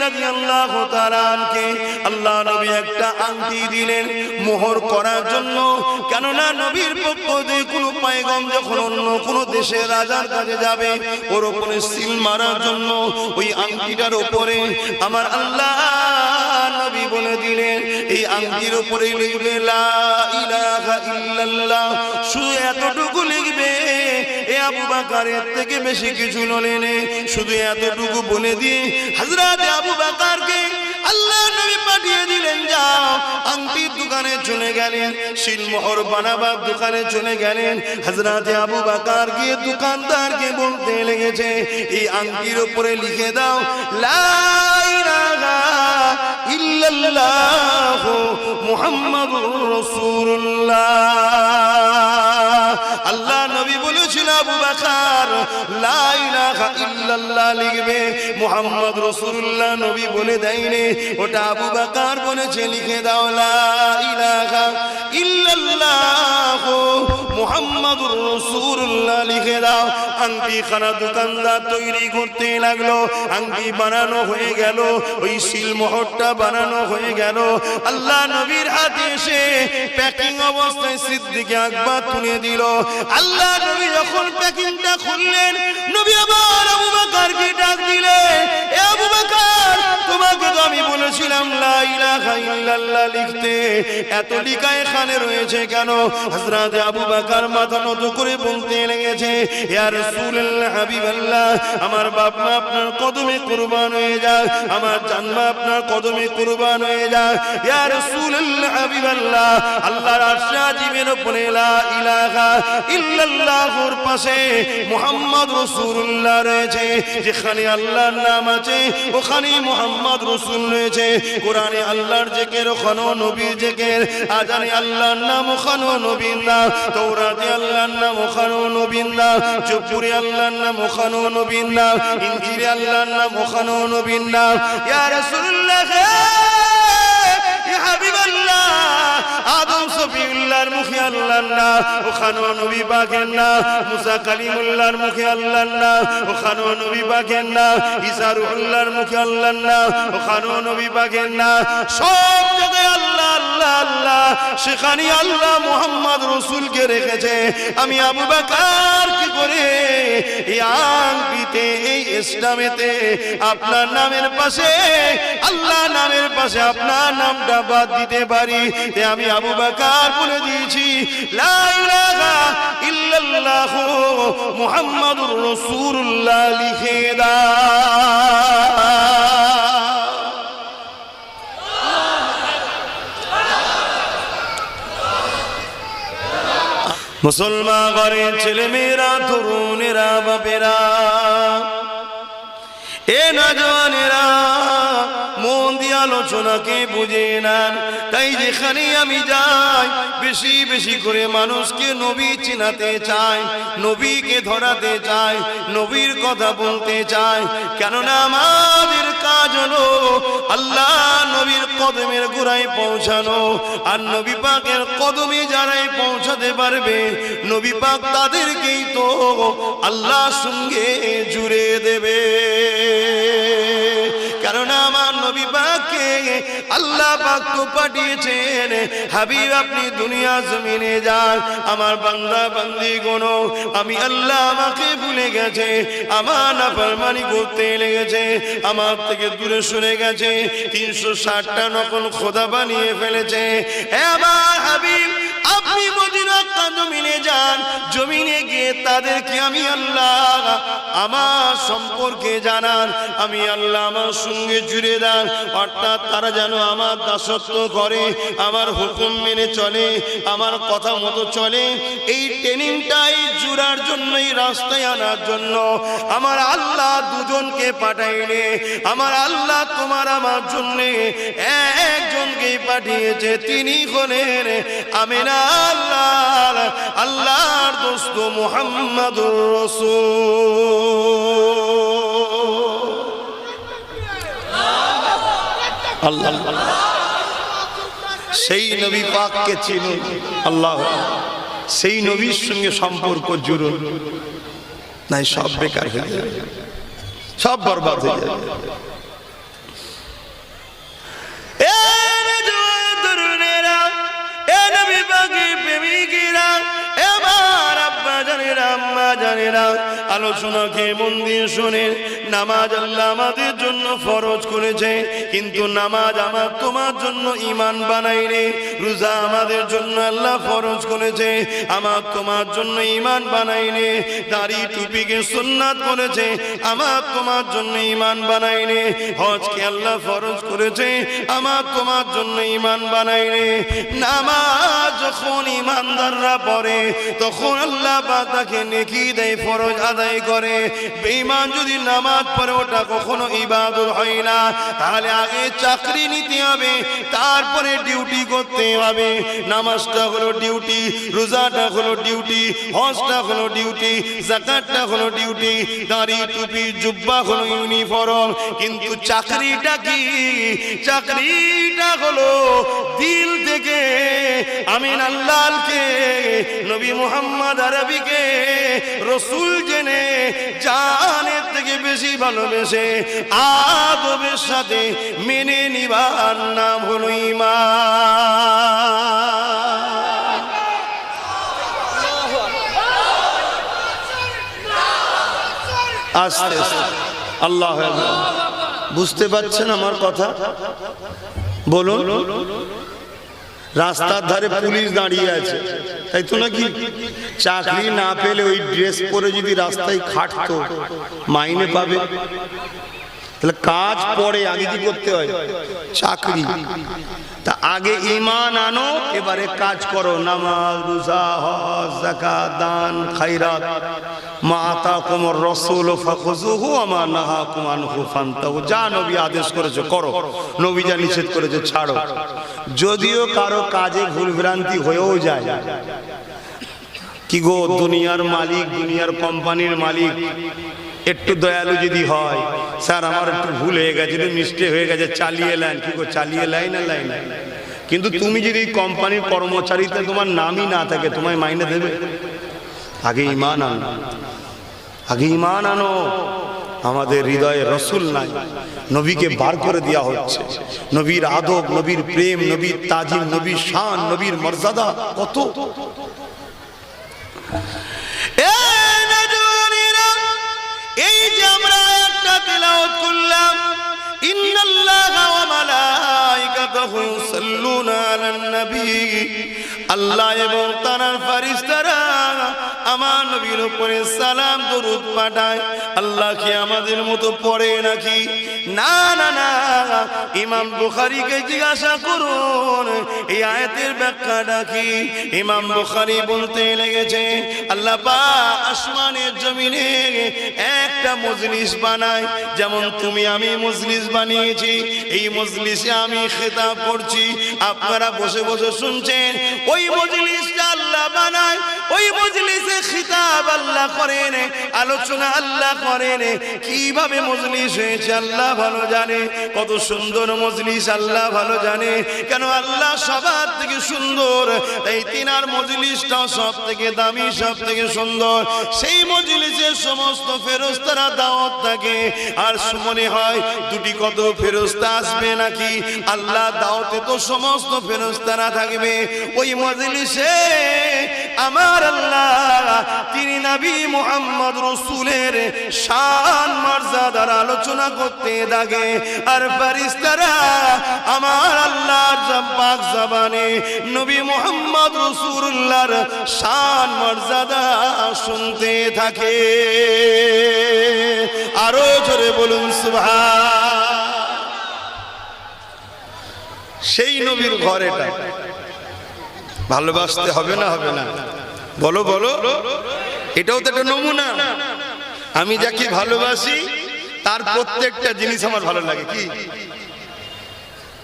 রাদিয়াল্লাহু তাআলা আনকে আল্লাহ নবী একটা আংটি দিলেন মোহর করার জন্য। কেননা নবীর পক্ষ থেকে কোনো পয়গম যখন অন্য কোনো দেশের রাজার কাছে যাবে ওর উপরে সিল মারার জন্য ওই আংটিটার উপরে আমার আল্লাহ নবী বলে দিলেন এই আংটির উপরে লিখবে লা ইলাহা ইল্লাল্লাহ, শুধু এতটুকু লিখবে। এ আবু বকর এর থেকে বেশি কিছু বলেন, শুধু এতটুকু বলে দিয়ে হযরত আবু বকরকে আল্লাহ নবী পাঠিয়ে দিলেন, যাও আংটির দোকানে চলে গেলেন, সিলমোহর বানাবার দোকানে চলে গেলেন। হযরত আবু বকর গিয়ে দোকানদারকে বলতে লেগেছে এই আংটির উপরে লিখে দাও লা ইলাহা ইল্লাল্লাহ মুহাম্মাদুর রাসূলুল্লাহ। আল্লাহ নবী বলেছিল আবু বকর লা ইলাহা ইল্লাল্লাহ লিখবে, মুহাম্মদ রাসূলুল্লাহ নবী বলে দেয়নি, ওটা আবু বকর বলেছে লিখে দাও লা ইলাহা ইল্লাল্লাহ মুহাম্মাদুর রাসূলুল্লাহ লিখে দাও। আংটি খানা দোকানদার তৈরি করতে লাগলো, আংটি বানানো হয়ে গেল, ওই সিলমোহরটা বানানো হয়ে গেল। আল্লাহ নবীর হাতে এসে প্যাকিং অবস্থায় সিদ্দিক আকবর তুলে দিল। আল্লাহ নবী যখন প্যাকিংটা খুললেন নবী আবার আবু বকরকে ডাক দিলেন, এ আবু বকর তোমাকে তো আমি বলেছিলাম লা ইলাহা ইল্লাল্লাহ লিখতে, এত লিখা এখানে রয়েছে কেন? হযরত আবু বকর মাথা নত করে বলতে লেগেছে, ইয়া রাসূলুল্লাহ হাবিবাল্লাহ, আমার বাপ মা আপনার কদমে কুরবান হয়ে যাক, আমার জান মা আপনার কদমে কুরবান হয়ে যাক। ইয়া রাসূলুল্লাহ হাবিবাল্লাহ, আল্লাহর আরশে আজিমের উপরে লা ইলাহা ইল্লাল্লাহর পাশে মুহাম্মদ রাসূলুল্লাহ রয়েছে, যেখানে আল্লাহর নাম আছে ওখানে মুহাম্মদ রাসূল রয়েছে। কোরআনে আল্লাহর জিকির ওখানে নবীর জিকির, আজানে আল্লাহর নাম ওখানে নবীর নাম, তাওরাতে আল্লাহর নাম ওখানে নবীর নাম, জবুরে আল্লাহর নাম ওখানে নবীর নাম, ইনজিলে আল্লাহর নাম ওখানে নবীর নাম। ইয়া রাসূলুল্লাহ ইয়া হাবিবাল্লাহ, আদম সফিউল্লাহর মুখে আল্লাহর নাম ওখানে নবী পাকের নাম, মুসা কালিমুল্লাহর মুখে আল্লাহর নাম ওখানে নবী পাকের নাম, ঈসা রূহুল্লাহর মুখে আল্লাহর নাম ওখানে নবী পাকের নাম। সব জায়গায় আল্লাহ আল্লাহ আল্লাহ, সেখানে আল্লাহ মুহাম্মদ রাসূলকে রেখেছে। আমি আবু বকর কি করে এই আংটিতে এই ইসলামেতে আপনার নামের পাশে আল্লাহ নামের পাশে আপনার নামটা বাদ দিতে পারি? আমি আবু বকর বলে দিয়েছি লা ইলাহা ইল্লাল্লাহ মুহাম্মাদুর রাসূলুল্লাহ লিখে দাও। মুসলমান ঘরের ছেলে মেয়েরা, তরুণেরা, বাপেরা, এ নওজওয়ানেরা মন দিয়ে আলোচনাকে বুঝে নেন। তাই যেখানে আমি যাই বেশি বেশি করে মানুষকে নবী চিনাতে চাই, নবীকে ধরাতে চাই, নবীর কথা বলতে চাই। কেননা আমাদের কাজ হলো আল্লাহ নবীর কদমের গোড়ায় পৌঁছানো, আর নবী পাকের কদমে যারাই পৌঁছাতে পারবে নবী পাক তাদেরকেই তো আল্লাহর সঙ্গে জুড়ে দেবে। কারণ আমার নবী পাককে আল্লাহ পাক তো পাঠিয়েছেন, হাবিব আপনি দুনিয়া জমিনে যান, আমার বান্দা বান্দিগণ আমি আল্লাহ আমাকে ভুলে গেছে, আমার নাফরমানি করতে লেগেছে, আমার থেকে দূরে সরে গেছে, 360টা নকল খোদা বানিয়ে ফেলেছে। হে আমার হাবিব আপনি মদিনা জমিনে যান, জমিনে গিয়ে তাদেরকে আমি আল্লাহ আমার সম্পর্কে জানান, আমি আল্লাহ আমার সঙ্গে জুড়ে দেন, অর্থাৎ তারা যেন আমার দাসত্ব করে, আমার হুকুম মেনে চলে, আমার কথা মতো চলে। এই ট্রেনিংটাই জুড়ার জন্য, এই রাস্তায় আনার জন্য আমার আল্লাহ দুজনকে পাঠাইলে, আমার আল্লাহ তোমার আমার জন্য একজনকে পাঠিয়েছে, তিনি হলেন আমিনা আল্লাহ আল্লাহর দোস্ত মুহাম্মাদুর রাসূল। আল্লাহ সেই নবী পাককে চিনুন, আল্লাহ সেই নবীর সঙ্গে সম্পর্ক জুড়ুন, নাই সব বেকার হয়ে যাবে, সব বরবাদ হয়ে যাবে। আগে প্রেমিকেরা, এবার আব্বা জানেরা, আম্মা জানেরা, আলোচনাকে মন দিয়ে শোনেন। নামাজ আল্লাহ আমাদের জন্য ফরজ করেছে, কিন্তু নামাজ আমার তোমার জন্য ঈমান বানাইনি। রোজা আমাদের জন্য আল্লাহ ফরজ করেছে, আমার তোমার জন্য ঈমান বানাইনি। দাড়ি টুপিকে সুন্নাত করেছে, আমার তোমার জন্য ঈমান বানাইনি। হজকে আল্লাহ ফরজ করেছে, আমার তোমার জন্য ঈমান বানাইনি। নামাজ যখন ঈমানদাররা পড়ে তখন আল্লাহ পাক তাকে নেকি দেয়, ফরজ আদায় করে। বেঈমান যদি নামাজ পড়ে ওটা কখনো ইবাদত হয় না। তাহলে আগে চাকরি নিতে হবে, তারপরে ডিউটি করতে হবে। নামাজটা হলো ডিউটি, রোজাটা হলো ডিউটি, হজটা হলো ডিউটি, যাকাতটা হলো ডিউটি, দাড়ি টুপি জুব্বা হলো ইউনিফর্ম। কিন্তু চাকরিটা কি? চাকরিটা হলো দিল থেকে আমিন আল্লাহকে, নবী মুহাম্মদ আরবিকে রসুল জেনে জানের থেকে বেশি ভালোবেসে আদবের সাথে মেনে নিবার নাম হলো ঈমান। আস্তে আস্তে আল্লাহ বুঝতে পারছেন আমার কথা? বলুন। রাস্তার ধারে পুলিশ দাঁড়িয়ে আছে, তাই তো নাকি? চাকরি না পেলে ওই ড্রেস পরে যদি রাস্তায় খাটতো মাইনে পাবে। তাহলে কাজ পরে, আগে কি করতে হয়? চাকরি। তা আগে ঈমান আনো, এবারে কাজ করো। নামাজ, রোজা, হজ, যাকাত, দান, খায়রাত। মা আতাকুমুর রাসূল ফাখুযুহু ওয়া মা নাহাকুম আনহু ফান্তাহু। যা নবী আদেশ করেছে করো, নবী যা নিষেধ করেছে ছাড়ো। যদিও কারো কাজে ভুলভ্রান্তি হয়েও যায়, কি গো, দুনিয়ার মালিক, দুনিয়ার কোম্পানির মালিক একটু দয়ালু যদি হয়, স্যার আমার একটু ভুল হয়ে গেছে, একটু মিস্টেক হয়ে গেছে, চালিয়ে লাইন। কি গো, চালিয়ে লাইন না লাইন। কিন্তু তুমি যদি কোম্পানির কর্মচারীতে তোমার নামই না থাকে, তোমায় মাইনে দেবে? আগে ঈমান আনো, আগে ঈমান আনো। আমাদের হৃদয়ে রসুল নাই, নবীকে বার করে দেওয়া হচ্ছে। নবীর আদব, নবীর প্রেম, নবীর তাজিম, নবীর শান, নবীর মর্যাদা কত। এই যে আমরা একটা তেলাওয়াত করলাম, ইন্নাল্লাহা ওয়া মালাইকাতাহু ইউসাল্লুনা আলান নবী, আল্লাহ এবং তার ফেরেশতারা আমার নবীর উপরে সালাম দরুদ পাঠায়। আল্লাহ কি আমাদের মতো পড়ে নাকি? না না না। ইমাম বুখারীকে জিজ্ঞাসা করুন এই আয়াতের ব্যাখ্যাটা কি। ইমাম বুখারী বলতে লেগেছে, আল্লাহ পাক আসমানের জমিনে একটা মজলিস বানায়, যেমন তুমি আমি মজলিস বানিয়েছি। এই মজলিসে আমি খেতাব করছি, আপনারা বসে বসে শুনছেন। ওই মজলিসটা আল্লাহ বানায়, ওই মজলিসে খিতাব আল্লাহ করেন, আলোচনা আল্লাহ করেন। কিভাবে মজলিস হয়েছে আল্লাহ ভালো জানে। কত সুন্দর মজলিস আল্লাহ ভালো জানে। কেন? আল্লাহ সবার থেকে সুন্দর, তাই তিনার মজলিসটাও সব থেকে দামি, সব থেকে সুন্দর। সেই মজলিসের সমস্ত ফেরেশতারা দাওয়াত থাকে। আর মনে হয় দুটি কত ফেরেশতা আসবে নাকি? আল্লাহ দাওয়াতে তো সমস্ত ফেরেশতারা থাকবে। ওই মজলিসে আমার আল্লাহ তিনি নবী মুহাম্মদ রাসূলের শান মর্যাদার আলোচনা করতে থাকে। আর ফেরেশতারা আমার আল্লাহর পাক জবানে নবী মুহাম্মদ রাসূলুল্লাহর শান মর্যাদা শুনতে থাকে। আরো জোরে বলুন সুবহান। সেই নবীর ঘর এটা। ভালোবাসতে হবে না? হবে না? বলো বলো। এটাও তো একটা নমুনা। আমি যাকে ভালোবাসি তার প্রত্যেকটা জিনিস আমার ভালো লাগে। কি?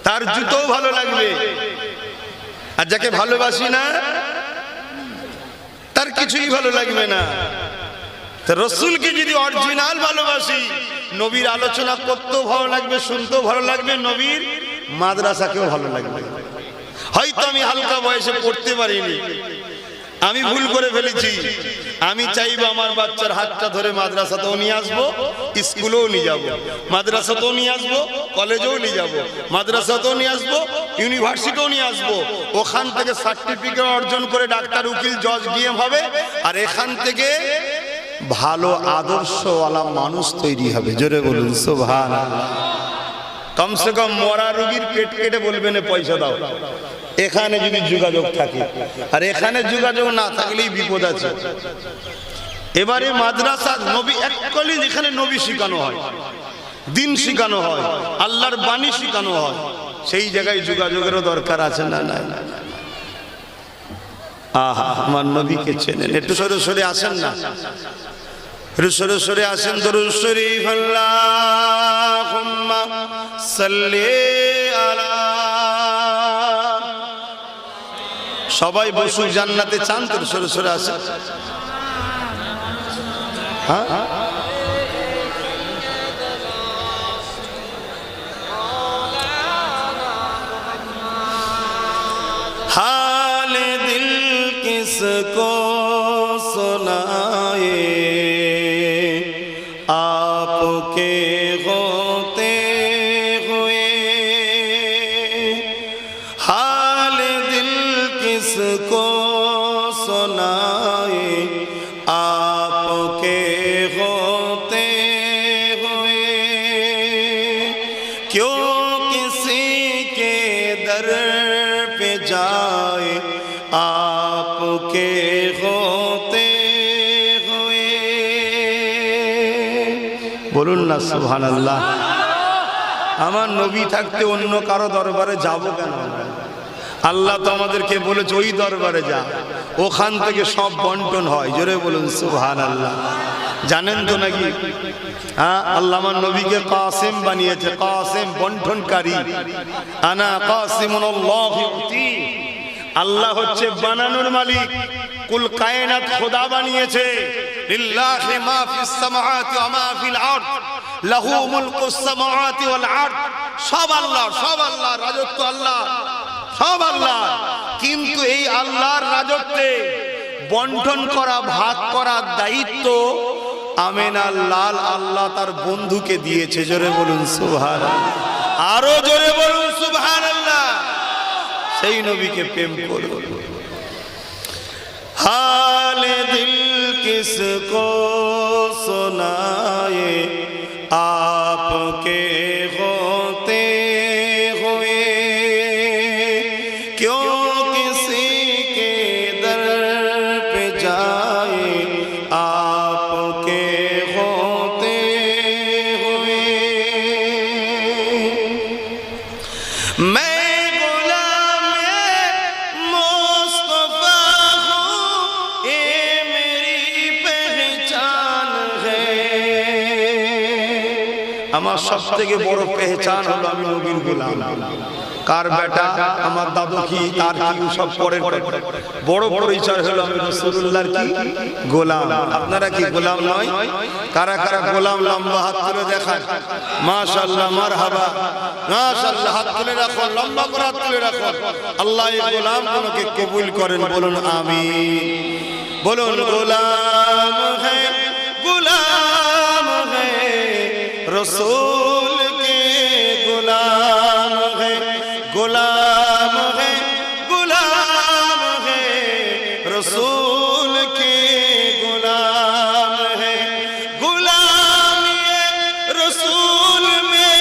তার জুতোও ভালো লাগবে। আর যাকে ভালোবাসি না তার কিছুই ভালো লাগবে না। রসুলকে যদি অরিজিনাল ভালোবাসি, নবীর আলোচনা করতেও ভালো লাগবে, শুনতেও ভালো লাগবে, নবীর মাদ্রাসাকেও ভালো লাগবে। হয়তো আমি হালকা বয়সে পড়তে পারিনি, আমি ভুল করে ফেলেছি, আমি চাইবো আমার বাচ্চার হাতটা ধরে মাদ্রাসাতেও নিয়ে আসবো, স্কুলেও নিয়ে যাবো, মাদ্রাসাতেও নিয়ে আসবো, কলেজেও নিয়ে যাবো, মাদ্রাসাতেও নিয়ে আসবো, ইউনিভার্সিটিও নিয়ে আসবো। ওখান থেকে সার্টিফিকেট অর্জন করে ডাক্তার, উকিল, জজ, ডিএম হবে, আর এখান থেকে ভালো আদর্শওয়ালা মানুষ তৈরি হবে। জোরে বলুন সুবহানাল্লাহ। কমসে কম মরা রোগীর পেট কেটে বলবেন পয়সা দাও, এখানে যদি যোগাযোগ থাকে। আর এখানে যোগাযোগ না থাকলেই বিপদ আছে। এবারে মাদ্রাসা নবী এককালে যেখানে নবী শিখানো হয়, দিন শিখানো হয়, আল্লাহর বাণী শিখানো হয়, সেই জায়গায় যোগাযোগেরও দরকার আছে না? না, আহা, আমার নবীকে চেনেন। একটু সরে সরে আসেন না, একটু সরে সরে আসেন। দরুদ শরীফ আল্লাহুম্মা সাল্লি আলা। সবাই বসুক, জান্নাতে চান তো, সরে সরে আসেন। হ্যাঁ, हाल दिल किसको सुनाए, आपके होते हुए। हाल दिल किसको सुनाए, आपके होते हुए। क्यों किसी के दर पे जाए, आपके होते हुए। বলুন না সুবহানাল্লাহ। আমার নবী থাকতে অন্য কারো দরবারে যাব কেন? আল্লাহ তো আমাদেরকে বলেছে ওই দরবারে যা, ওখান থেকে সব বন্টন হয়। জোরে বলুন সুবহানাল্লাহ। জানেন তো নাকি? হ্যাঁ, আল্লাহ আমার নবীকে কাসিম বানিয়েছে, কাসিম বন্টনকারী। আনা কাসিমুল্লাহি ইউতি, আল্লাহ হচ্ছে বানানোর মালিক। কুল কায়নাত খোদা বানিয়েছে। লিল্লাহি মা ফিস সামাওয়াতি ওয়া মা ফিল আরদ, লাহু মুলকুস সামাওয়াতি ওয়াল আরদ। সব আল্লাহ, সব আল্লাহ, রাজত্ব আল্লাহ, সব আল্লাহ। কিন্তু এই আল্লাহর রাজত্বে বন্টন করা, ভাগ করার দায়িত্ব আমেনার লাল আল্লাহ তার বন্ধুকে দিয়েছে। জোরে বলুন সুবহানাল্লাহ। আরো জোরে বলুন সুবহানাল্লাহ। সেই নবীকে প্রেম করুন। हाल दिल किसको सुनाए, आपके होते हुए। क्यों किसी के दर पे जाए, आपके होते हुए। मैं আমার সব থেকে বড় পেহচান হলো আমি নবীর গোলাম। কার বেটা, আমার দাদু কি, তার কি, সব পরের বড় পরিচয় হলো আমি রাসূলুল্লাহর কি গোলাম। আপনারা কি গোলাম নয়? কারা কারা গোলাম? লম্বা হাত তুলে দেখান। মাশাআল্লাহ, মারহাবা, মাশাআল্লাহ। হাত তুলে রাখো, লম্বা করে হাত তুলে রাখো। আল্লাহ এই গোলাম গুলোকে কবুল করেন। বলুন আমিন। বলুন গোলাম है, गुलाम है, रसूल के गुलाम है, गुलाम है, गुलाम है, रसूल के गुलाम है। गुलामी रसूल में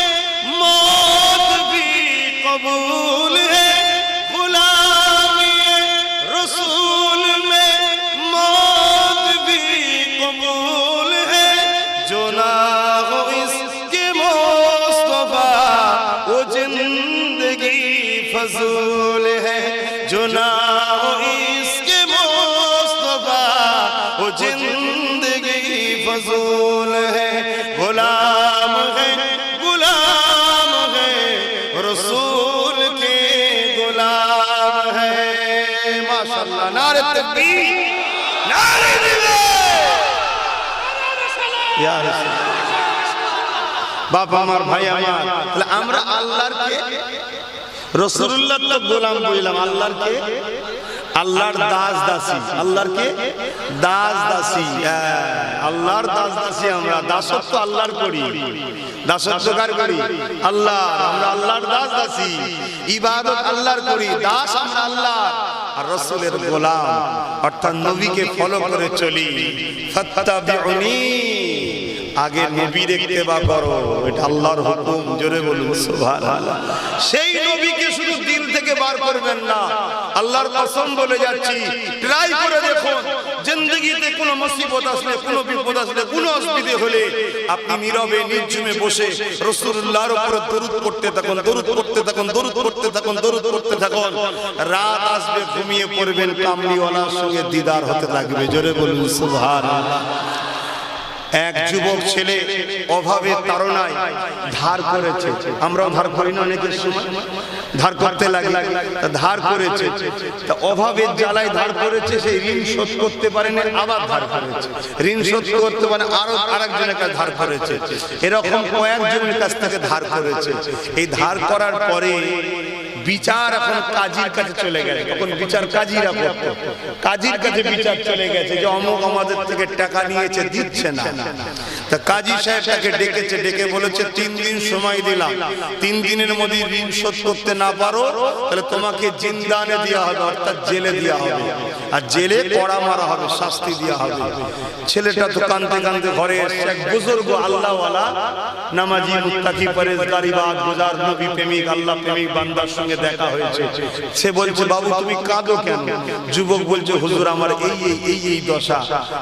मौत भी कबूल है, गुलामी रसूल में मौत भी कबूल है। जो ना हो इसके मुस्तफा, वो जिंदगी फजूल है। जो ना हो इसके मुस्तफा, वो जिंदगी फजूल है। गुलाम है, गुलाम है, रसूल के गुलाम है। माशाअल्लाह, नारे तकबीर, नारे ইয়া বাপ আমার, ভাই আমার। তাহলে আমরা আল্লাহর কে, রাসূলুল্লাহ তো গোলাম বললাম, আল্লাহর কে? আল্লাহর দাস দাসী। আল্লাহর কে? দাস দাসী। আল্লাহর দাস দাসী আমরা। দাসত্ব আল্লাহর করি, দাসত্ব কার করি? আল্লাহ। আমরা আল্লাহর দাস দাসী, ইবাদত আল্লাহর করি, দাস আমরা আল্লাহর আর রাসূলের গোলাম, অর্থাৎ নবীকে ফলো করে চলি। ফাত্তাবিউনি, আগে নবীর ইত্তেবা করো, এটা আল্লাহর হুকুম। জোরে বলুন সুবহানাল্লাহ। সেই নবীকে শুধু দিল থেকে বার করবেন না, আল্লাহর কসম বলে যাচ্ছি, ট্রাই করে দেখুন, জিন্দেগিতে কোনো মুসিবত আসলে, কোনো বিপদ আসলে, কোনো অসুবিধা হলে আপনি নীরবে নির্জনে বসে রাসূলুল্লাহর উপর দরুদ পড়তে থাকুন, দরুদ পড়তে থাকুন, দরুদ পড়তে থাকুন, দরুদ পড়তে থাকুন। রাত আসবে, ঘুমিয়ে পড়বেন, কামলিওয়ালার সঙ্গে দিদার হতে লাগবে। জোরে বলুন সুবহানাল্লাহ। এক যুবক ছেলে অভাবের তাড়নায় ধার করেছে, আমরাও ধার করি না, অনেকের সময় ধার করতে লাগে, ধার করেছে, তা অভাবের জ্বালায় ধার করেছে, সেই ঋণ শোধ করতে পারেনি, আবার ধার করেছে, ঋণ শোধ করতে পারে আরো আরেকজনের কাছে ধার করেছে, এরকম কয়েকজনের কাছ থেকে ধার করেছে। এই ধার করার পরে বিচার এখন কাজীর কাছে চলে গেছে। তখন বিচার কাজীরা করতো, কাজীর কাছে বিচার চলে গেছে যে অমুক আমাদের থেকে টাকা নিয়েছে, দিচ্ছে না। তা কাজী সাহেব তাকে ডেকেছে, ডেকে বলেছে 3 দিন সময় দিলাম, 3 দিনের মধ্যে ঋণ শোধ করতে না পারো তাহলে তোমাকে জিন্দানে দেওয়া হবে, অর্থাৎ জেলে দেওয়া হবে, আর জেলে কড়া মারা হবে, শাস্তি দেওয়া হবে। ছেলেটা তো কাঁদতে কাঁদতে ঘরে এসছে। এক বুজুর্গ আল্লাহওয়ালা, নামাজি, মুত্তাকি, পরেজগার, ইবাদত গুজার, নবী প্রেমিক, আল্লাহ প্রেমিক বান্দার সঙ্গে দেখা হয়েছে। সে বলছে, বাবু তুমি কাঁদো কেন? যুবক বলছে, হুজুর আমার এই দশা।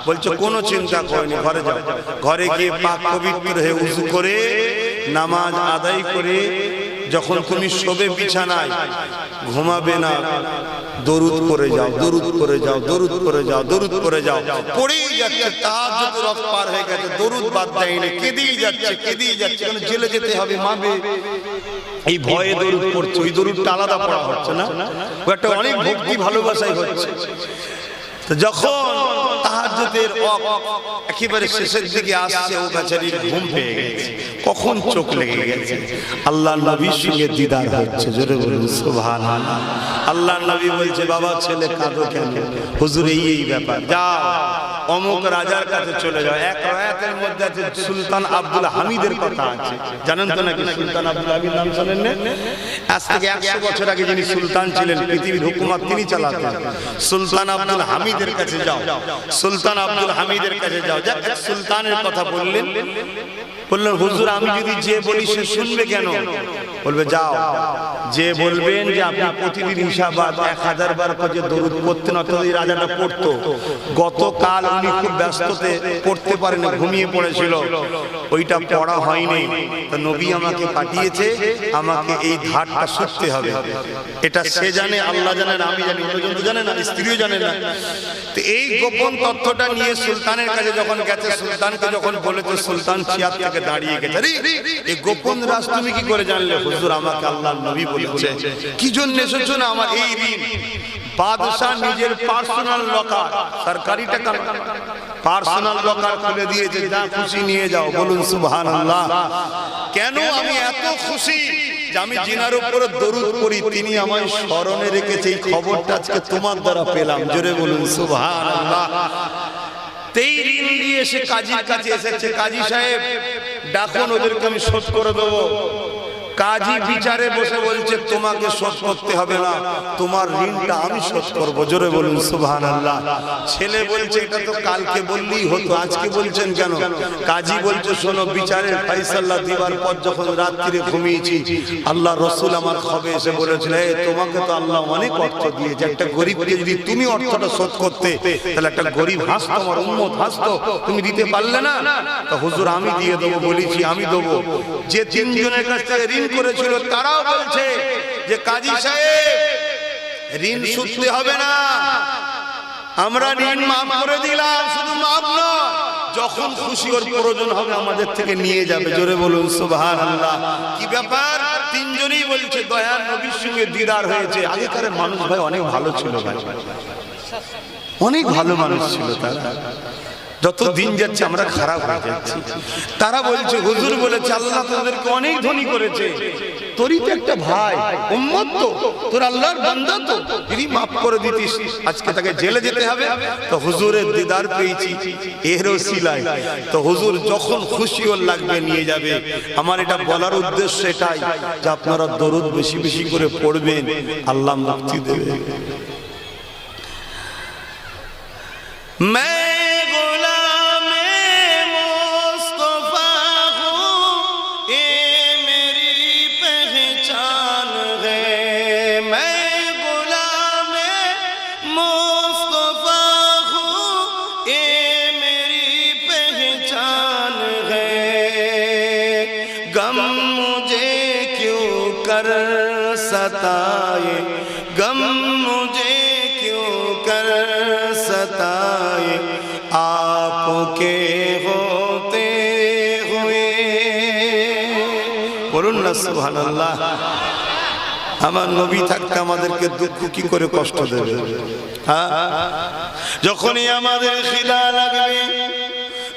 বলছে কোনো চিন্তা করেনি, ঘরে যাও, ঘরে গিয়ে পাক পবিত্র হয়ে উযু করে নামাজ আদায় করে যখন তুমি শোবে বিছানায়, ঘুমাবে না, দরুদ করে যাও, দরুদ করে যাও, দরুদ করে যাও, দরুদ করে যাও। পড়েই যাচ্ছে, তাহাজ্জুদ রাত পার হয়ে গেছে, দরুদ বাদ দেয়নি, কেঁদেই যাচ্ছে, কেঁদেই যাচ্ছে, কারণ জেলে যেতে হবে, মাবে এই ভয়ে দরুদ পড়ছে। ওই দরুদটা আলাদা পড়া হচ্ছে না, ও একটা অনেক ভক্তি ভালোবাসাই হচ্ছে। তো যখন তাহাজ্জুদের একেবারে শেষের দিকে আসছে, ও বেচারির ঘুম পেয়ে গেছে, কখন চোখ লেগে গেছে, আল্লাহর নবীর সঙ্গে দিদার হচ্ছে। জোরে বলুন সুবহানাল্লাহ। আল্লাহর নবী বলছে, বাবা ছেলে কাঁদো কেন? হুজুর এই ব্যাপার, যাও অমুক রাজার কাছে চলে যাও। এক রায়াতের মধ্যে আছে সুলতান আব্দুল হামিদের কথা আছে, জানেন তো নাকি? সুলতান আব্দুল হামিদ নাম শোনেন না? আজ থেকে 100 বছর আগে যিনি সুলতান ছিলেন, পৃথিবীর হুকুমত তিনি চালাতেন। সুলতান আব্দুল হামিদের কাছে যাও, সুলতান আব্দুল হামিদের কাছে যাও। যাক, সুলতানের কথা বললেন, বললেন হুজুর আমি যদি যে বলি সে শুনবে কেন? বলবে যাও, যে বলবেন যে আপনি প্রতিদিন হিসাবাত 1000 বার করে দরুদ পড়তেন, অথবা এই রাজাটা পড়তো, গতকাল উনি খুব ব্যস্ততে পড়তে পারেন, ঘুমিয়ে পড়েছিল, ওইটা পড়া হয়নি, তো নবী আমাকে পাঠিয়েছে, আমাকে এই ধারটা শুনতে হবে। এটা সে জানে, আল্লাহ জানেন, আমি জানি, অন্যজন তো জানে না, স্ত্রীও জানে না। তো এই গোপন তথ্যটা নিয়ে সুলতানের কাছে যখন গেছে, সুলতানকে যখন বলেছে, সুলতান চেয়ার থেকে দাঁড়িয়ে গেছে, এই গোপন রাজ তুমি কি করে জানলে? হুজুর আমাকে আল্লাহর নবী বলেছে। কি জন্য এসেছো? না আমার এই ঋণ। বাদশা নিজের পার্সোনাল লকার, সরকারি টাকা পার্সোনাল লকার খুলে দিয়েছে, যা খুশি নিয়ে যাও। বলুন সুবহানাল্লাহ। কেন আমি এত খুশি যে আমি জিনার উপরে দরুদ পড়ি, তিনি আমায় স্মরণে রেখেছে, এই খবরটা আজকে তোমার দ্বারা পেলাম। জোরে বলুন সুবহানাল্লাহ। তেই ঋণ দিয়ে এসে কাজীর কাছে এসেছে, কাজী সাহেব ডাকুন, ওদেরকে আমি শোধ করে দেবো। কাজী বিচারে বসে বলছে, তোমাকে শোধ করতে হবে না, তোমার ঋণটা আমি শোধ করব। জোরে বলুন সুবহানাল্লাহ। ছেলে বলছে, এটা তো কালকে বললেই হতো, আজকে বলছেন কেন? কাজী বলছে, শোনো, বিচারের ফায়সালা দিবার পর যখন রাত্রিরে ঘুমিয়েছি, আল্লাহ রাসূল আমার খবে এসে বলেছিল, তোমাকে তো আল্লাহ অনেক অর্থ দিয়েছে, একটা গরিবকে যদি তুমি অর্থটা শোধ করতে, তাহলে একটা গরিব হাসতো, আমার উম্মত হাসতো, তুমি দিতে পারলে না, তো হুজুর আমি দিয়ে দেবো বলেছি, আমি দেবো। যে 3 জনের কাছ থেকে ঋণ করেছিল তারাও বলছে যে কাজী সাহেব ঋণ শুধতে হবে না, আমরা ঋণ মাফ করে দিলাম। শুধু মাফ নয়, যখন খুশি ওর প্রয়োজন হবে আমাদের থেকে নিয়ে যাবে। জোরে বলুন সুবহানাল্লাহ। কি ব্যাপার? 3 জনই বলছে দয়ার নবীর সঙ্গে দিদার হয়েছে। আগেকার মানুষ ভাই অনেক ভালো ছিল, ভাই অনেক ভালো মানুষ ছিল তারা। যত দিন যাচ্ছে আমরা খারাপ হয়ে যাচ্ছি। তারা বলছে, হুজুর বলেছে আল্লাহ তোদেরকে অনেক ধনী করেছে, তোরই তো একটা ভাই উম্মত, তো তোর আল্লাহর বান্দা, তো যদি মাফ করে দিতিস আজকে তাকে জেলে যেতে হবে। তো হুজুরের দিদার পেয়েছি এর ওসিলায়, তো হুজুর যখন খুশি ওর লাগবে নিয়ে যাবে। আমার এটা বলার উদ্দেশ্য এটাই যে আপনারা দরুদ বেশি বেশি করে পড়বেন, আল্লাহ মুক্তি দেবে। सताए गम मुझे क्यों कर सताए आपके होते हुए। বলুন না সুবহানাল্লাহ। আমার নবী থাকতে আমাদেরকে দুঃখ কি করে কষ্ট দেবে? যখনই আমাদের খিদা লাগবে,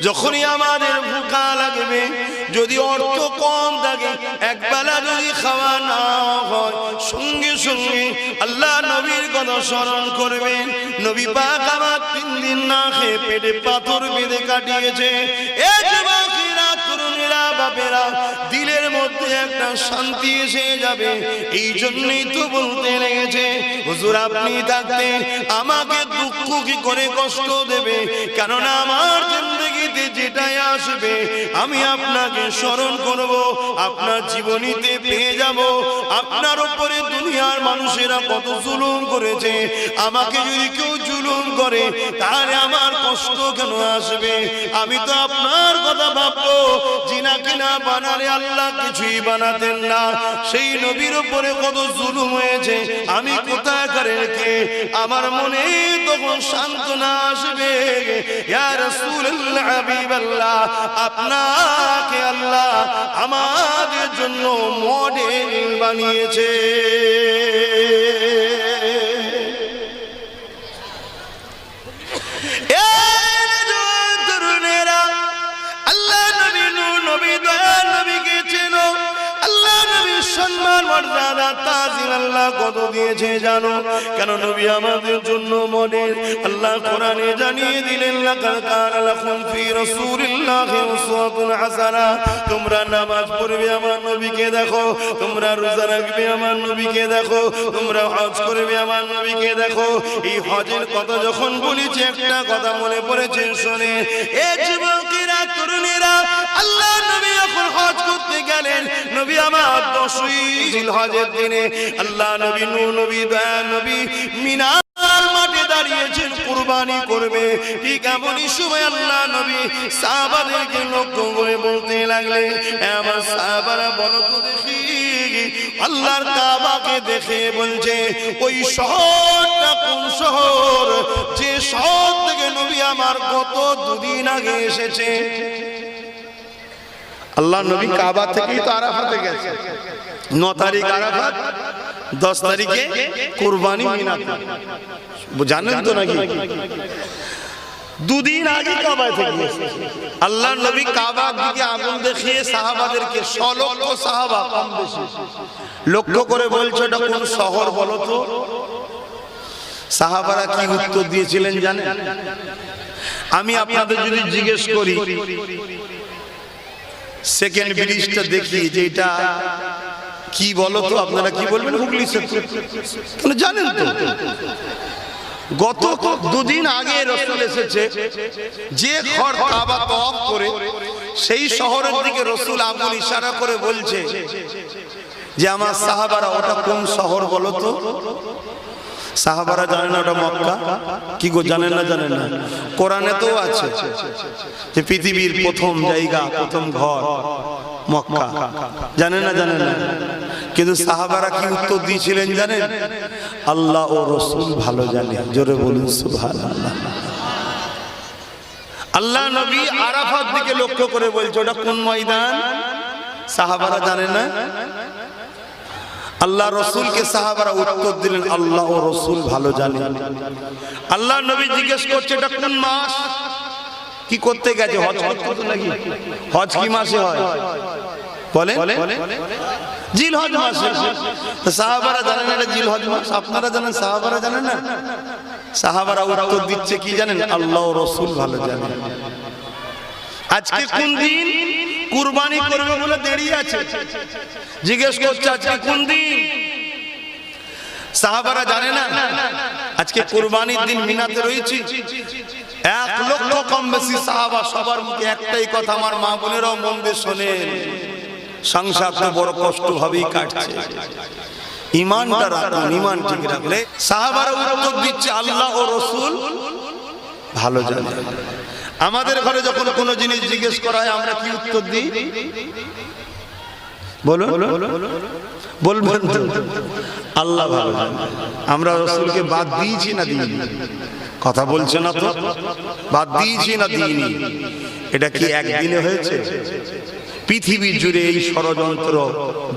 যখনই আমাদের ভুখা লাগবে, যদি অর্থ কম থাকে, একবেলা যদি খাওয়া না হয়, সঙ্গে সঙ্গে আল্লাহ নবীর কথা স্মরণ করবেন। নবী পাক আমার 3 দিন না খেয়ে পেটে পাথর বেঁধে কাটিয়েছে। এই যুবকেরা, তরুণেরা, বাপেরা, দিলের মধ্যে একটা শান্তি এসে যাবে। এই জন্যই তো বলতে লেগেছে, হুজুর আপনি থাকতে আমাকে দুঃখ কি করে কষ্ট দেবে? কেননা আমার জিন্দেগিতে যেটাই আসবে আমি আপনাকে স্মরণ করব, আপনার জীবনীতে পেয়ে যাব আপনার উপরে দুনিয়ার মানুষেরা কত জুলুম করেছে। আমাকে যদি কেউ জুলুম করে তাহলে আমার কষ্ট কেন আসবে? আমি তো আপনার কথা ভাববো, যিনা কিনা বানালে আল্লাহ কিছুই বানাতেন না, সেই নবীর উপরে কত জুলুম হয়েছে আমি কোথায় করে রেখে আমার মনে তখন সান্ত্বনা আসবে। ইয়া রাসূলুল্লাহ, হাবিবাল্লাহ, আপনাকে আল্লাহ আমাদের জন্য মডেল বানিয়েছে। সম্মান মর্যাদা তাজিম আল্লাহ কত দিয়েছে জানো? কেন নবী আমাদের জন্য মডেল। আল্লাহ কোরআনে জানিয়ে দিলেন, লাকাদ কানা লাকুম ফি রাসূলিল্লাহি উসওয়াতুন হাসানাহ। তোমরা নামাজ পড়বে আমার নবীকে দেখো, তোমরা রোজা রাখবে আমার নবীকে দেখো, তোমরা হজ করবে আমার নবীকে দেখো। এই হজের কথা যখন বলেছি একটা কথা মনে পড়েছে, শুনে এই যুবকেরা, তরুণেরা, আল্লাহ নবী যখন হজ করতে গেলেন, নবী আমার 10ই জিলহজের দিনে আল্লাহ নবী, নূহ নবী, দয়ার নবী মিনার মাঠে দাঁড়িয়েছেন কুরবানি করবে। ঠিক এমনই সময় আল্লাহ নবী সাহাবাদেরকে লক্ষ্য করে বলতে লাগলেন, আমার সাহাবারা বলো তো দেখি, আল্লাহর কাবাকে দেখে বলছে ওই শহরটা কোন শহর, যে শহর থেকে নবী আমার গত 2 দিন আগে এসেছে। আল্লাহ নবী কাবা থেকেই তো আরাফাতে গেছে। 9 তারিখ আরাফাত, 10 তারিখে কুরবানি মিনাতে, জানেন তো নাকি? 2 দিন আগে কাবা থেকে আল্লাহ নবী কাবার দিকে আগুন দেখিয়ে সাহাবাদেরকে, 100 লক্ষ সাহাবা কম বেশি, লক্ষ্য করে বলছে এটা কোন শহর বলো তো? সাহাবারা কি উত্তর দিয়েছিলেন জানেন? আমি আপনাদের যদি জিজ্ঞেস করি সেকেন্ড ব্রিজটা দেখি যে এটা কি বলো তো, আপনারা কি বলবেন? হুগলি সেতু। জানেন তো গত 2 দিন আগে রাসূল এসেছে, যে ঘর কাবা তওয়াফ করে সেই শহরের দিকে রাসূল আগুন ইশারা করে বলছে যে আমার সাহাবারা ওটা কোন শহর বলো তো? সাহাবারা জানেন না ওটা মক্কা। কি গো, জানেন না? জানেন না? কোরআনে তো আছে যে পৃথিবীর প্রথম জায়গা, প্রথম ঘর মক্কা। জানেন না? জানেন না? কিন্তু সাহাবারা কি উত্তর দিয়েছিলেন জানেন? আল্লাহ ও রাসূল ভালো জানে। জোরে বলুন সুবহানাল্লাহ। আল্লাহ নবী আরাফাত দিকে লক্ষ্য করে বলছে ওটা কোন ময়দান? সাহাবারা জানেন না? আল্লাহ রসুলকে সাহাবারা উত্তর দিলেন আল্লাহ ও রসুল ভালো জানেন। আল্লাহ নবী জিজ্ঞেস করছে এটা কোন মাস? কি করতে গেছে? হজ করতে তো নাকি? হজ কি মাসে হয় বলে? জিলহজ মাসে। সাহাবারা জানেন এটা জিলহজ মাস, আপনারা জানেন, সাহাবারা জানেন না? সাহাবারা উত্তর দিচ্ছে কি জানেন? আল্লাহ ও রাসূল ভালো জানেন। আজকে কোন দিন? কুরবানি করবে বলে দেরি আছে, জিজ্ঞেস করছে আজকে কোন দিন? সাহাবারা জানে না আজকে কুরবানির দিন মিনাতে রয়েছে। 1 লক্ষ কম বেশি সাহাবা, সবার মুখে একটাই কথা, আমার মা বোনেরাও মন দিয়ে শোনেন, সংসার তো বড় কষ্ট ভাবেই কাটছে, ইমানটা রাখুন, ইমান ঠিক রাখলে। সাহাবারা উত্তর দিচ্ছে আল্লাহ ও রাসূল ভালো জানে। আমাদের ঘরে যখন কোনো জিনিস জিজ্ঞেস করা হয় আমরা কি উত্তর দিই? বলুন, বলবেন তো? আল্লাহ ভালো জানে। আমরা রাসূলকে বাদ দিয়েছি না দিইনি? কথা বলছে না তো? বাদ দিয়েছি না দিইনি? এটা কি একদিনে হয়েছে? পৃথিবী জুড়ে এই ষড়যন্ত্র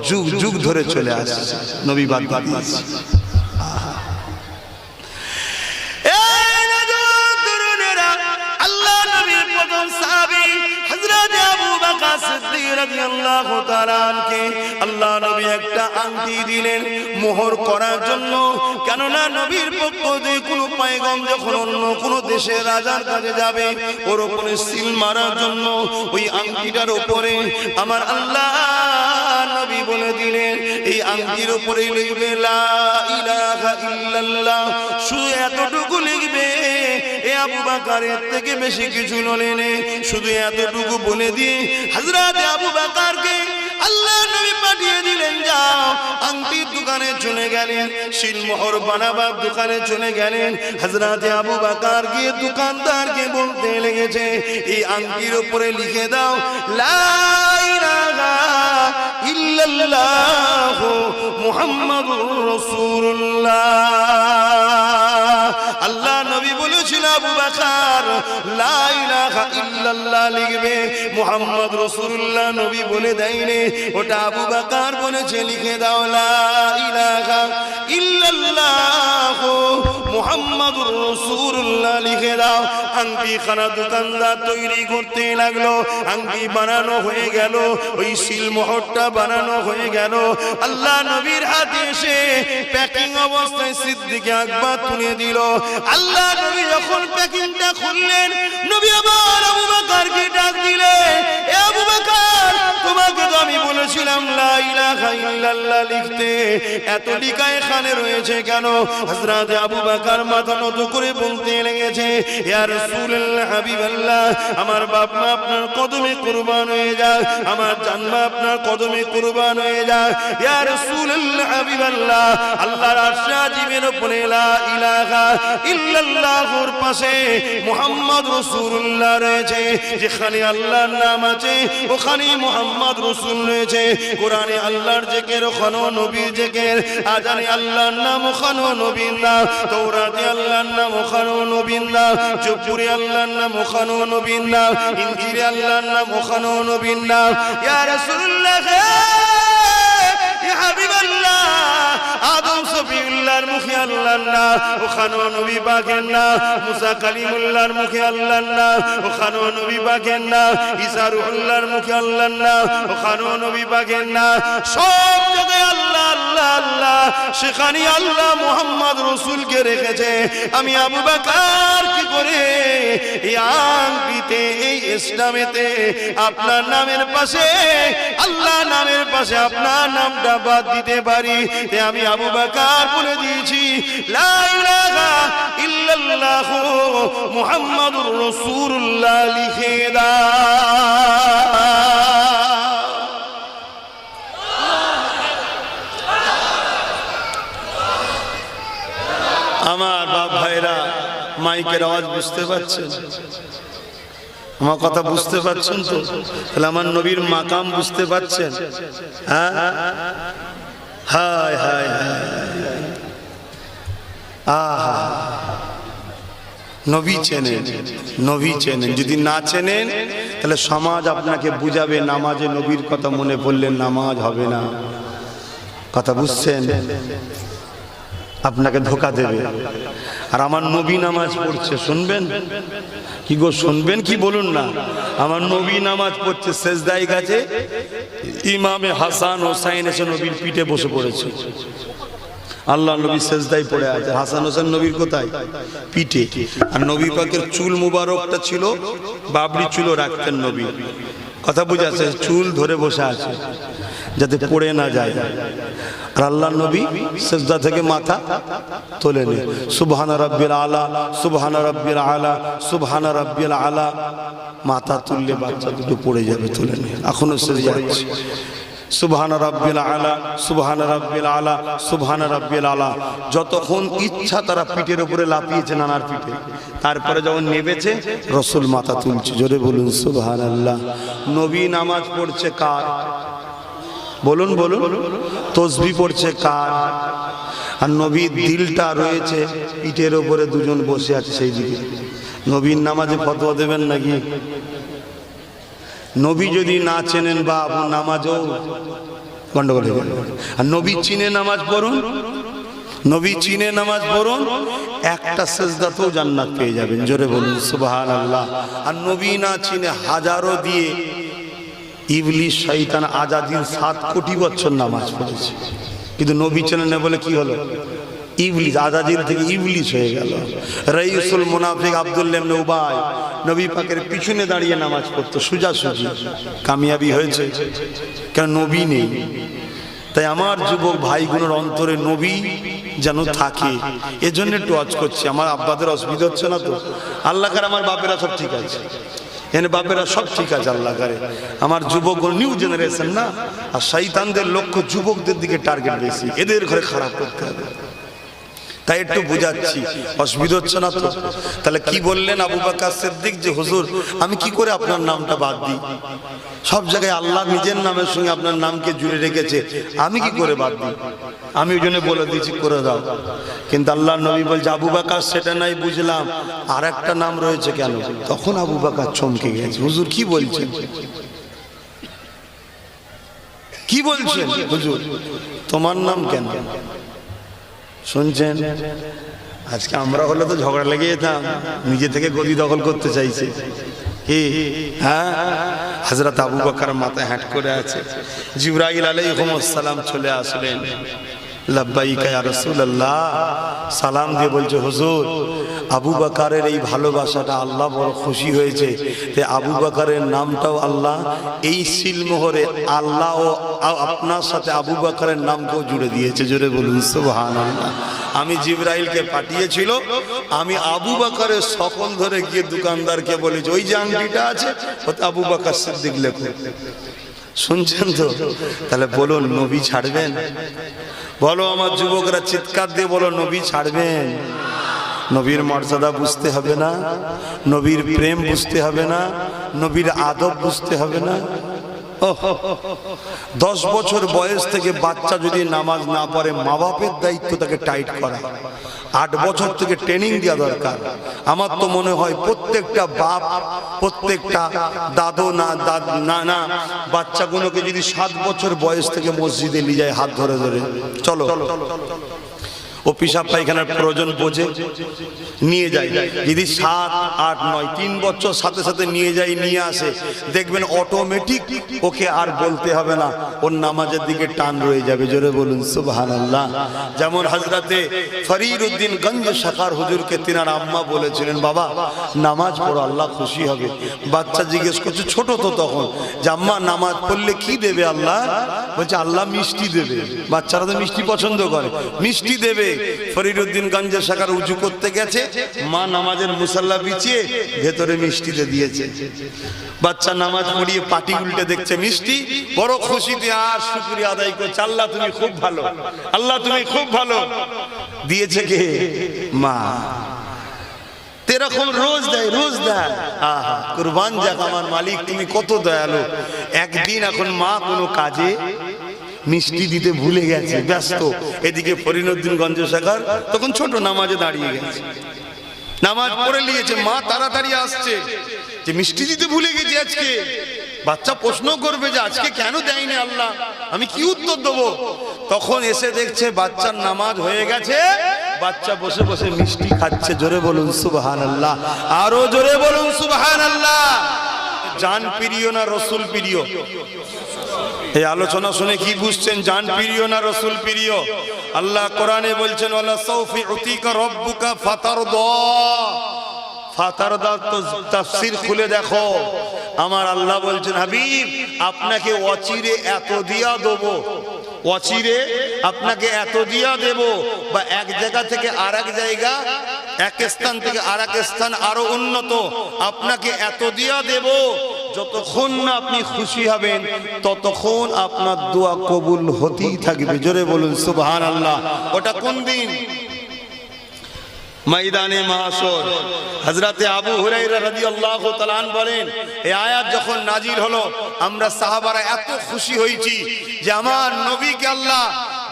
যুগ যুগ ধরে চলে আসছে, নবী বাদ দিয়েছে। আল্লাহ নবীর প্রথম সাহাবী হযরত আবু বকর সিদ্দিক রাদিয়াল্লাহু তাআলা আনকে আল্লাহ নবী একটা আংটি দিলেন মোহর করার জন্য। কেননা নবীর পক্ষ থেকে কোনো পয়গম যখন অন্য কোনো দেশের রাজার কাছে যাবে, ওর উপরে সিল মারার জন্য ওই আংটিটার উপরে আমার আল্লাহ নবী বলে দিলেন এই আংটির উপরে লিখবে লা ইলাহা ইল্লাল্লাহ, শুধু এতটুকু লিখবে। এ আবু বকর এর থেকে বেশি কিছু বলেন, শুধু এতটুকু বলে দিয়ে হযরত আবু বকরকে আল্লাহ নবী পাঠিয়ে দিলেন, যাও আংটির দোকানে চলে গেলেন, শিলমোহর বানাবার দোকানে চলে গেলেন। হযরত আবু বকর গিয়ে দোকানদারকে বলতে লেগেছে এই আংটির উপরে লিখে দাও লা ইলাহা ইল্লাল্লাহ মুহাম্মাদুর রাসূলুল্লাহ। আল্লাহ নবী বলেছিল আবু বকর লা ইলাহা ইল্লাল্লাহ লিখবে, মুহাম্মদ রাসূলুল্লাহ নবী বলে দেয়নি, ওটা আবু বকর বলেছে লিখে দাও লা ইলাহা ইল্লাল্লাহ মুহাম্মাদুর রাসূলুল্লাহ লিখে দাও। আংটি খানা দোকানদার তৈরি করতে লাগলো, আংটি বানানো হয়ে গেল, ওই সিলমোহরটা বানানো হয়ে গেল। আল্লাহ নবীর হাতে এসে প্যাকিং অবস্থায় সিদ্দিক আকবর তুলে দিল। আল্লাহ নবী যখন প্যাকিংটা খুললেন, নবী আবার আবু বকরকে ডাক দিলেন, এ আবু বকর তোমাকে তো আমি বলেছিলাম লা ইলাহা ইল্লাল্লাহ লিখতে, এত লিখা এখানে রয়েছে কেন? হযরত আবু বকর মাথা নত করে বলতে লেগেছে, ইয়া রাসূলুল্লাহ হাবিবাল্লাহ, আমার বাপ মা আপনার কদমে কুরবান হয়ে যাক, আমার জান মা আপনার কদমে কুরবান হয়ে যাক। ইয়া রাসূলুল্লাহ হাবিবাল্লাহ, আল্লাহর আরশে আজিমের উপরে লা ইলাহা ইল্লাল্লাহর পাশে মুহাম্মদ রাসূলুল্লাহ রয়েছে, যেখানে আল্লাহর নাম আছে ওখানে মুহাম্মদ রাসূল রয়েছে। কোরআনে আল্লাহর জিকির, ওখানেও নবীর জিকির, আজানে আল্লাহর নাম, ওখানেও নবীর নাম, তাওরাতে আল্লাহর নাম, ওখানেও নবীর নাম, জবুরে আল্লাহর নাম, ওখানেও নবীর নাম, ইনজিলে আল্লাহর নাম, ওখানেও নবীর নাম। ইয়া রাসূলুল্লাহ, ইয়া হাবিবাল্লাহ, আদম সফিউল্লাহর মুখে আল্লাহর নাম, ওখানেও নবী পাকের নাম, মুসা কালিমুল্লাহর মুখে আল্লাহর নাম, ওখানেও নবী পাকের নাম, ঈসা রূহুল্লাহর মুখে আল্লাহর নাম, ওখানেও নবী পাকের নাম। সব জায়গায় আল্লাহ আল্লাহ আল্লাহ, সেখানে আল্লাহ মুহাম্মদ রাসূলকে রেখেছে। আমি আবু বকর কি করে এই আংটিতে, এই ইসলামেতে আপনার নামের পাশে, আল্লাহ নামের পাশে আপনার নামটা বাদ দিতে পারি? আমি আবু বকর বলে দিয়েছি লা ইলাহা ইল্লাল্লাহ মুহাম্মাদুর রাসূলুল্লাহ লিখে দাও। আমার বাপ ভাইরা, মাইকের আওয়াজ বুঝতে পারছেন? আমার কথা বুঝতে পারছেন তো? তাহলে আমার নবীর মাকাম বুঝতে পারছেন? হ্যাঁ, হায় হায় আহা, নবী চেনেন, নবী চেনেন। যদি না চেনেন তাহলে সমাজ আপনাকে বুঝাবে, নামাজে নবীর কথা মনে পড়লে নামাজ হবে না। কথা বুঝছেন? আপনাকে ধোকা দেবে। আর আমার নবী নামাজ পড়ছে, শুনবেন কি গো, শুনবেন কি বলুন না। আমার নবী নামাজ পড়ছে, সেজদায় গেছে, ইমামে হাসান হোসাইন এসে নবীর পিঠে বসে পড়েছে। আল্লাহ নবী সেজদায় পড়ে আছে, হাসান হোসেন নবীর কোথায়? পিঠে। আর নবী পাকের চুল মুবারকটা ছিল বাবরি চুলও রাখতেন নবী। কথা বুঝাচ্ছে, চুল ধরে বসে আছে যাতে পড়ে না যায়। আর আল্লাহ নবী সেজদা থেকে মাথা তোলেন, সুবহান রাব্বিল আলা, সুবহান রাব্বিল আলা, সুবহান রাব্বিল আলা। মাথা তুললে বাচ্চা দুটো পড়ে যাবে, তুলে নেই, এখনো সেজদা আছে। সুবহান রাব্বিল আলা, সুবহান রাব্বিল আলা, সুবহান রাব্বিল আলা। যতক্ষণ ইচ্ছা তারা পিঠের উপরে লাফিয়েছে, নানার পিঠে। তারপরে যখন নেবেছে, রসুল মাথা তুলছে। জোরে বলুন সুবহানাল্লাহ। নবী নামাজ পড়ছে কার? বলুন বলুন। তসবিহ পড়ছে কার? আর নবীর দিলটা রয়েছে পিঠের উপরে, দুজন বসে আছে সেই দিকে। নবীর নামাজে ফতোয়া দেবেন নাকি? নবী যদি না চেনেন বা আপনি নামাজও গন্ডগোল হয়ে গেল। আর নবী চিনে নামাজ পড়ুন, নবী চিনে নামাজ পড়ুন, একটা সেজদাতেও জান্নাত পেয়ে যাবেন। জোরে বলুন সুবহানাল্লাহ। আর নবী না চিনে হাজারো দিয়ে ইবলিস শয়তান আজাদিন 7 কোটি বছর নামাজ পড়েছে, কিন্তু নবী চেনে না বলে কি হলো? ইবলিস আজাদিল থেকে ইবলিস হয়ে গেল। রাইসুল মুনাফিক আব্দুল্লাহ ইবনে উবাই নবী পাকের পিছনে দাঁড়িয়ে নামাজ পড়তো সোজাসুজি, কামিয়াবি হয়েছে, কেন নবী নেই। তাই আমার যুবক ভাইগুলোর অন্তরে নবী যেন থাকে, এজন্য একটু ওয়াজ করছি। আমার আব্বাদের অসুবিধা হচ্ছে না তো? আল্লাহ কার আমার বাপেরা সব ঠিক আছে, এনে বাপেরা সব ঠিক আছে আল্লাহ করে। আমার যুবক নিউ জেনারেশন না, আর শয়তানদের লক্ষ্য যুবকদের দিকে টার্গেট বেশি, এদের ঘরে খারাপ করতে হবে। তাই একটু বুঝাচ্ছি, অসুবিধা হচ্ছে না তো? তাহলে কি বললেন আবু বকর সিদ্দিক, যে হুজুর আমি কি করে আপনার নামটা বাদ দিই? সব জায়গায় আল্লাহ নিজের নামের সঙ্গে আপনার নামকে জুড়ে রেখেছে, আমি কি করে বাদ দিই? আমি ওই জন্য বলে দিয়েছি করে দাও। কিন্তু আল্লাহ নবী বলছে আবু বকর সেটা নাই বুঝলাম, আর একটা নাম রয়েছে কেন? তখন আবু বকর চমকে গেছে, হুজুর কি বলছেন, কি বলছেন হুজুর, তোমার নাম কেন? শুনছেন, আজকে আমরা হলে তো ঝগড়া লেগে যেতাম, নিজে থেকে গদি দখল করতে চাইছে। হ্যাঁ, হযরত আবু বকর মাথায় হ্যাট করে আছে। জিবরাইল আলাইহিস সালাম চলে আসলেন, লাব্বাইকা ইয়া রাসূলুল্লাহ, সালাম দিয়ে বলছে হুজুর আবু বকরের এই ভালোবাসাটা আল্লাহ বড় খুশি হয়েছে, যে আবু বকরের নামটাও আল্লাহ এই সিলমোহরে আল্লাহ ও আপনার সাথে আবু বকরের নামকেও জুড়ে দিয়েছে। জোরে বলুন সুবহানাল্লাহ। আমি জিবরাইলকে পাঠিয়েছিল, আমি আবু বকরের সকল ধরে গিয়ে দোকানদারকে বলেছি ওই যে আংটিটা আছে ওতে আবু বকর সিদ্দিক লেখো। শুনছেন তো? তাহলে বলুন নবী ছাড়বেন? বলো আমার যুবকরা চিৎকার দিয়ে বলো নবী ছাড়বেন? নবীর মর্যাদা বুঝতে হবে না? নবীর প্রেম বুঝতে হবে না? নবীর আদব বুঝতে হবে না? 10 বছর বয়স থেকে বাচ্চা যদি নামাজ না পড়ে, মা বাপের দায়িত্ব তাকে টাইট করা। 8 বছর থেকে ট্রেনিং দেওয়া দরকার। আমার তো মনে হয় প্রত্যেকটা বাপ, প্রত্যেকটা দাদু না বাচ্চাগুলোকে যদি 7 বছর বয়স থেকে মসজিদে নিয়ে যায়, হাত ধরে ধরে চলো, ও পেশাব পায়খানার প্রয়োজন বোঝে নিয়ে যায়। যদি 7, 8, 9, 3 বছর সাথে সাথে নিয়ে যায়, নিয়ে আসে, দেখবেন অটোমেটিক ওকে আর বলতে হবে না, ওর নামাজের দিকে টান রয়ে যাবে। জোরে বলুন সুবহানাল্লাহ। যেমন হযরতে ফরিদউদ্দিন গঞ্জ শাকার হুজুরকে তিনার আম্মা বলেছিলেন, বাবা নামাজ পড়ো আল্লাহ খুশি হবে। বাচ্চা জিজ্ঞেস করছে, ছোট তো তখন, যে আম্মা নামাজ পড়লে কি দেবে আল্লাহ? বলছে আল্লাহ মিষ্টি দেবে। বাচ্চারা তো মিষ্টি পছন্দ করে, মিষ্টি দেবে। ফরিদউদ্দিন গঞ্জ শাকার উজু করতে গেছে, মা নামাজের মুসাল্লা বিছিয়ে ভেতরে মিষ্টিতে দিয়েছে। বাচ্চা নামাজ পড়িয়ে পাটি উল্টে দেখছে মিষ্টি, বড় খুশিতে আর শুকরিয়া আদায় করছে, আল্লাহ তুমি খুব ভালো, আল্লাহ তুমি খুব ভালো। দিয়েছে কে? মা। এরকম রোজ দেয়, রোজ দেয়। আহা, কুরবান যাক আমার মালিক, তুমি কত দয়ালু। একদিন এখন মা কোনো কাজে মিষ্টি দিতে ভুলে গেছে, ব্যস্ত। এদিকে ফরিদউদ্দিন গঞ্জ শাকার তখন ছোট, নামাজে দাঁড়িয়ে গেছে, নামাজ পড়ে নিয়েছে। মা তাড়াতাড়ি আসছে যে মিষ্টি দিতে ভুলে গেছি আজকে। বাচ্চা প্রশ্ন করবে যে আজকে কেন দেয়নি আল্লাহ, আমি কি উত্তর দেবো? তখন এসে দেখছে বাচ্চার নামাজ হয়ে গেছে, বাচ্চা বসে বসে মিষ্টি খাচ্ছে। জোরে বলুন সুবহানাল্লাহ, আরো জোরে বলুন সুবহানাল্লাহ। জান প্রিয় না রসুল প্রিয়? এই আলোচনা শুনে কি বুঝছেন? জান প্রিয় না রসুল প্রিয়? আল্লাহ কোরআনে বলছেন ওয়ালা সাউফি উতিকা রাব্বুকা ফাতারদা। ফাতারদা তো তাফসীর খুলে দেখো, আমার আল্লাহ বলছেন হাবিব আপনাকে অচিরে এত দিয়া দেব, অচিরে আপনাকে এত দিয়া দেব, বা এক জায়গা থেকে আরেক জায়গা, এক স্থান থেকে আরেক স্থান আরো উন্নত, আপনাকে এত দিয়া দেব, যতক্ষণ না আপনি খুশি হবেন ততক্ষণ আপনার দোয়া কবুল হতেই থাকবে। জোরে বলুন সুবহানাল্লাহ। ওটা কোন দিন? ময়দানে মাহশর। হযরতে আবু হুরায়রা রাদিয়াল্লাহু তাআলা আনহু বলেন, এই আয়াত যখন নাজিল হলো আমরা সাহাবারা এত খুশি হয়েছি যে আমার নবীকে আল্লাহ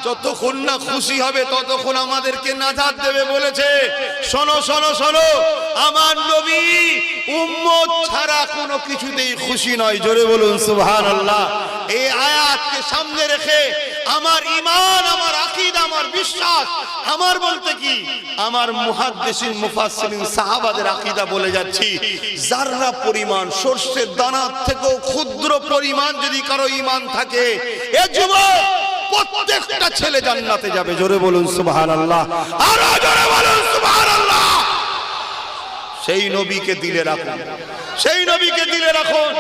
যতক্ষণ না খুশি হবে ততক্ষণ আমাদেরকে নাজাত দেবে বলেছে। শোনো শোনো শোনো, আমার নবী উম্মত ছাড়া কোনো কিছুতেই খুশি নয়। জোরে বলুন সুবহানাল্লাহ। এই আয়াতকে সামনে রেখে আমার ঈমান, আমার আকীদা, আমার বিশ্বাস, আমার বলতে কি আমার মুহাদ্দিসিন মুফাসসিরিন সাহাবাদের আকীদা বলে যাচ্ছি, যাররা পরিমাণ সরষের দানার থেকেও ক্ষুদ্র পরিমাণ যদি কারো ঈমান থাকে, এ যুবক প্রত্যেকটা ছেলে জান্নাতে যাবে। জোরে বলুন সুবহানাল্লাহ, আরো জোরে বলুন সুবহানাল্লাহ। সেই নবীকে দিলে রাখুন, সেই নবীকে দিলে রাখুন।